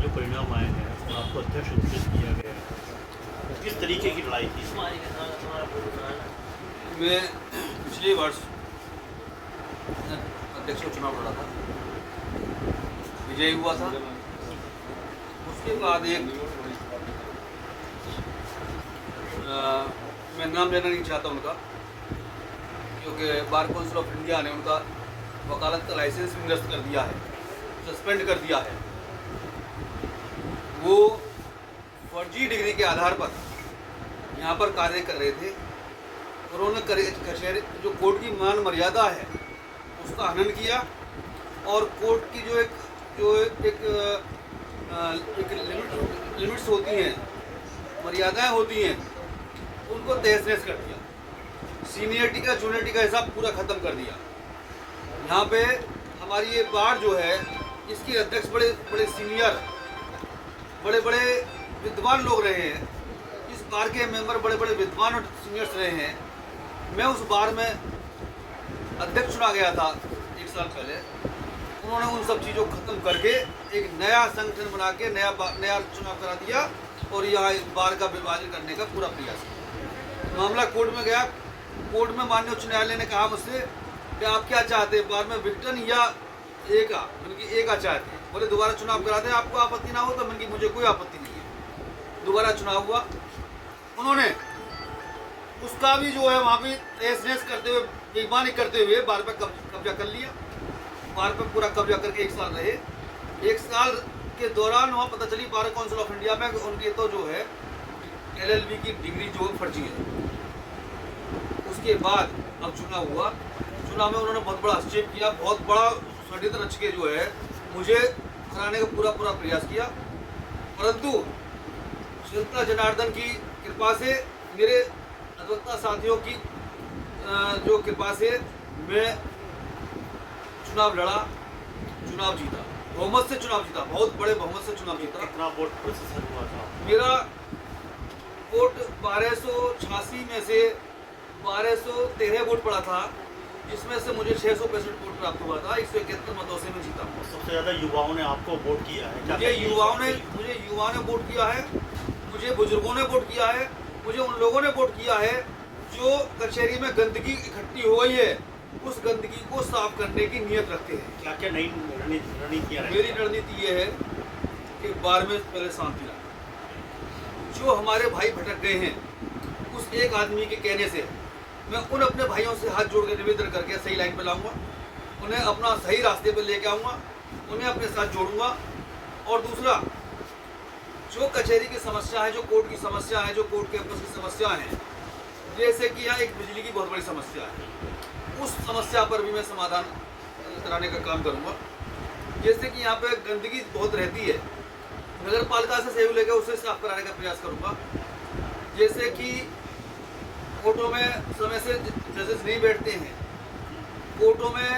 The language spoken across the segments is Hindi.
जो परिणाम आए हैं और आपको अध्यक्ष घोषित किया गया है, तो किस तरीके की लड़ाई थी? मैं पिछले वर्ष अध्यक्ष का चुनाव लड़ा था, विजयी हुआ था। उसके बाद मैं नाम लेना नहीं चाहता उनका, क्योंकि बार काउंसिल ऑफ इंडिया ने उनका वकालत का लाइसेंस भी निरस्त कर दिया है, सस्पेंड कर दिया है। वो फर्जी डिग्री के आधार पर यहाँ पर कार्य कर रहे थे। उन्होंने कचहरी जो कोर्ट की मान मर्यादा है उसका हनन किया और कोर्ट की जो एक लिमिट्स होती हैं, मर्यादाएं होती हैं, उनको तहस नहस कर दिया। सीनियरिटी का जूनियरिटी का हिसाब पूरा ख़त्म कर दिया। यहाँ पे हमारी ये बार जो है, इसके अध्यक्ष बड़े बड़े सीनियर, बड़े बड़े विद्वान लोग रहे हैं। इस बार के मेंबर बड़े बड़े विद्वान और सीनियर्स रहे हैं। मैं उस बार में अध्यक्ष चुना गया था 1 साल पहले। उन्होंने उन सब चीज़ों को ख़त्म करके एक नया संगठन बना के नया चुनाव करा दिया और यहाँ इस बार का विभाजन करने का पूरा प्रयास किया। मामला कोर्ट में गया। कोर्ट में माननीय उच्च न्यायालय ने कहा मुझसे कि आप क्या चाहते हैं, बार में विघटन या एक चाहते हैं। बोले दोबारा चुनाव कराते हैं, आपको आपत्ति ना हो तो। मैंने मुझे कोई आपत्ति नहीं है। दोबारा चुनाव हुआ। उन्होंने उसका भी जो है वहाँ पे तहस नहस करते हुए, बेईमानी करते हुए बार पर कब्जा कर लिया। बार पर पूरा कब्जा करके 1 साल रहे। 1 साल के दौरान वहाँ पता चली बार काउंसिल ऑफ इंडिया में उनकी तो जो है LLB की डिग्री जो फर्जी है। उसके बाद अब चुनाव हुआ। चुनाव में उन्होंने बहुत बड़ा हस्तक्षेप किया, बहुत बड़ा षड्यंत्र रच के जो है मुझे हराने का पूरा प्रयास किया। परंतु जनता जनार्दन की कृपा से, मेरे अधिवक्ता साथियों की जो कृपा से मैं चुनाव लड़ा, चुनाव जीता, बहुमत से चुनाव जीता, बहुत बड़े बहुमत से चुनाव जीता। कितना वोट प्रतिशत हुआ था? मेरा वोट 1286 में से 1213 वोट पड़ा था, जिसमें से मुझे 665 वोट प्राप्त हुआ था। 171 मतों से मैं जीता। सबसे ज़्यादा युवाओं ने आपको वोट किया है? मुझे युवाओं ने वोट किया है, मुझे बुजुर्गों ने वोट किया है, मुझे उन लोगों ने वोट किया है जो कचहरी में गंदगी इकट्ठी हो गई है, उस गंदगी को साफ करने की नीयत रखते हैं। क्या क्या नई रणनीतियाँ? मेरी रणनीति ये है कि बार में पहले शांति लाना। जो हमारे भाई भटक गए हैं, उस एक आदमी के कहने से मैं उन अपने भाइयों से हाथ जोड़ के निवेदन करके सही लाइन पर लाऊंगा, उन्हें अपना सही रास्ते पर लेके आऊँगा, उन्हें अपने साथ जोड़ूंगा। और दूसरा, जो कचहरी की समस्या है, जो कोर्ट की समस्या है, जो कोर्ट कैंपस की समस्या है, जैसे कि यहाँ एक बिजली की बहुत बड़ी समस्या है, उस समस्या पर भी मैं समाधान कराने का काम करूँगा। जैसे कि यहाँ पे गंदगी बहुत रहती है, नगर पालिका से सहयोग लेकर उसे साफ कराने का प्रयास करूँगा। जैसे कि कोर्टों में समय से जजेस नहीं बैठते हैं, कोर्टों में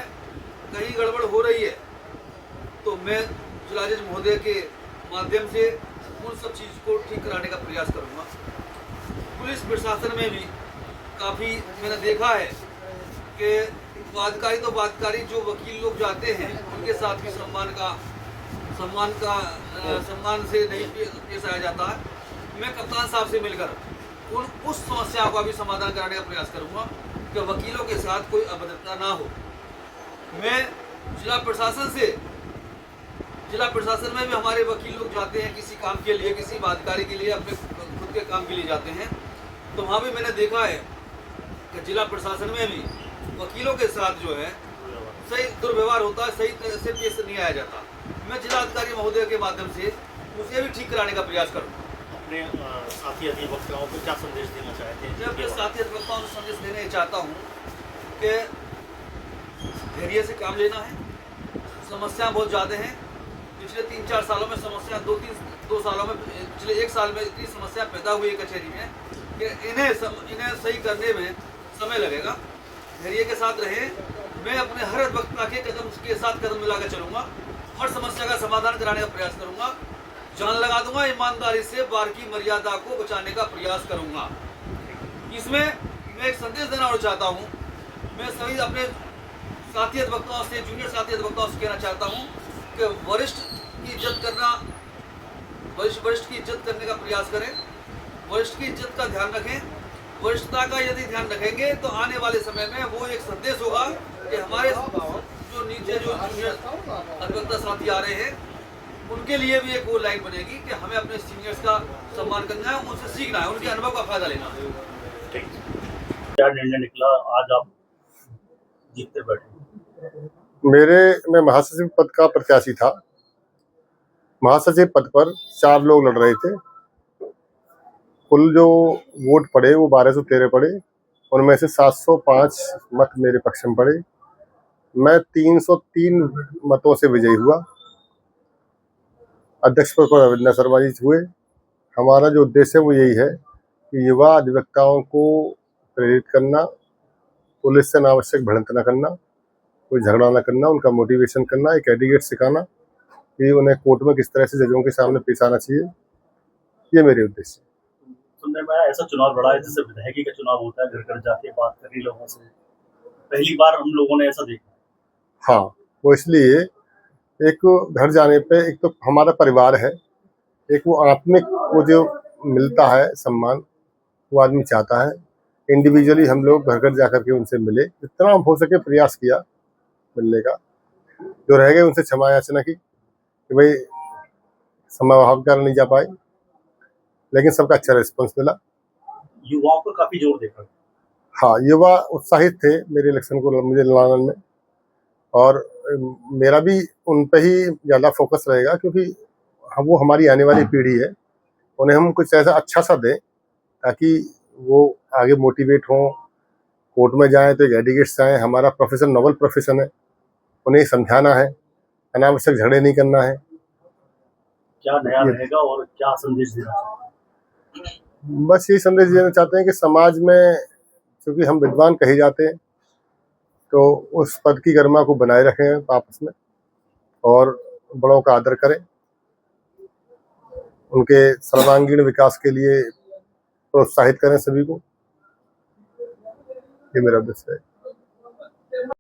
कहीं गड़बड़ हो रही है, तो मैं जिला जज महोदय के माध्यम से उन सब चीज़ को ठीक कराने का प्रयास करूँगा। पुलिस प्रशासन में भी काफ़ी मैंने देखा है कि वादकारी जो वकील लोग जाते हैं, उनके साथ भी सम्मान से नहीं पेश आया जाता है। मैं कप्तान साहब से मिलकर उस समस्या का भी समाधान कराने का प्रयास करूंगा कि वकीलों के साथ कोई अभद्रता ना हो। मैं जिला प्रशासन में भी हमारे वकील लोग जाते हैं किसी काम के लिए, किसी वादकारी के लिए, अपने खुद के काम के लिए जाते हैं, तो वहाँ भी मैंने देखा है कि जिला प्रशासन में भी वकीलों के साथ जो है सही दुर्व्यवहार होता है, सही तरह से पेश नहीं आया जाता। मैं जिला अधिकारी महोदय के माध्यम से उसे भी ठीक कराने का प्रयास करूँगा। अपने साथी अधिवक्ताओं को क्या संदेश देना चाहते हैं? मैं अपने साथी अधिवक्ताओं को संदेश देना चाहता हूँ कि धैर्य से काम लेना है। समस्या बहुत ज़्यादा हैं। पिछले 3-4 सालों में समस्या, 2 सालों में, पिछले 1 साल में इतनी समस्या पैदा हुई है कचहरी में कि इन्हें सही करने में समय लगेगा। धैर्य के साथ रहें। मैं अपने हर अधिवक्ता के साथ कदम मिलाकर चलूँगा, हर समस्या का समाधान कराने का प्रयास करूँगा, जान लगा दूंगा, ईमानदारी से बार की मर्यादा को बचाने का प्रयास करूँगा। इसमें मैं एक संदेश देना और चाहता हूँ। मैं सभी अपने साथी अधिवक्ताओं से, जूनियर साथी अधिवक्ताओं से कहना चाहता हूँ कि वरिष्ठ की इज्जत करना वरिष्ठ की इज्जत करने का प्रयास करें, वरिष्ठ की इज्जत का ध्यान रखें। वरिष्ठता का यदि ध्यान रखेंगे तो आने वाले समय में वो एक संदेश होगा कि हमारे जो नीचे जो जूनियर अधिवक्ता साथी आ रहे हैं उनके लिए भी एक वो लाइन बनेगी कि हमें अपने सीनियर्स का सम्मान करना है, उनसे सीखना है, उनके अनुभव का फायदा लेना है। ठीक। क्या निर्णय निकला आज आप जीतते बैठे? मैं महासचिव पद का प्रत्याशी था। महासचिव पद पर 4 लोग लड़ रहे थे। कुल जो वोट पड़े वो 1213 पड़े, उनमें से 705 मत मेरे पक्ष में पड़े। मैं 303 मतों से विजयी हुआ। अध्यक्ष पद पर अविनाश शर्मा जी हुए। हमारा जो उद्देश्य है वो यही है कि युवा अधिवक्ताओं को प्रेरित करना, पुलिस से अनावश्यक भिड़ंत न करना, कोई झगड़ा न करना, उनका मोटिवेशन करना, एक एडिकेट सिखाना कि उन्हें कोर्ट में किस तरह से जजों के सामने पेश आना चाहिए। ये मेरे उद्देश्य। सुनने में आया ऐसा चुनाव लड़ा है जैसे विधायकी का चुनाव होता है, घर घर जाके बात करी लोगों से, पहली बार हम लोगों ने ऐसा देखा। हाँ, वो इसलिए एक घर जाने पे एक तो हमारा परिवार है, एक वो आत्मिक वो जो मिलता है सम्मान, वो आदमी चाहता है। इंडिविजुअली हम लोग घर घर जाकर के उनसे मिले, जितना हो सके प्रयास किया मिलने का। जो रह गए उनसे क्षमा याचना की कि भाई समय अभाव के कारण नहीं जा पाए, लेकिन सबका अच्छा रिस्पॉन्स मिला। युवाओं को काफी जोर देखा। हाँ, युवा उत्साहित थे मेरे इलेक्शन को मुझे लड़ाने में, और मेरा भी उन पे ही ज़्यादा फोकस रहेगा क्योंकि वो हमारी आने वाली पीढ़ी है। उन्हें हम कुछ ऐसा अच्छा सा दें ताकि वो आगे मोटिवेट हों, कोर्ट में जाएं तो एक एडिकेट्स आएँ। हमारा प्रोफेशन नोबल प्रोफेशन है, उन्हें समझाना है, अनावश्यक झगड़े नहीं करना है। क्या नया रहेगा और क्या संदेश देना चाहते हैं? बस यही संदेश देना चाहते हैं कि समाज में क्योंकि हम विद्वान कहे जाते हैं, तो उस पद की गरिमा को बनाए रखें आपस में, और बड़ों का आदर करें, उनके सर्वांगीण विकास के लिए प्रोत्साहित करें सभी को। ये मेरा उद्देश्य है।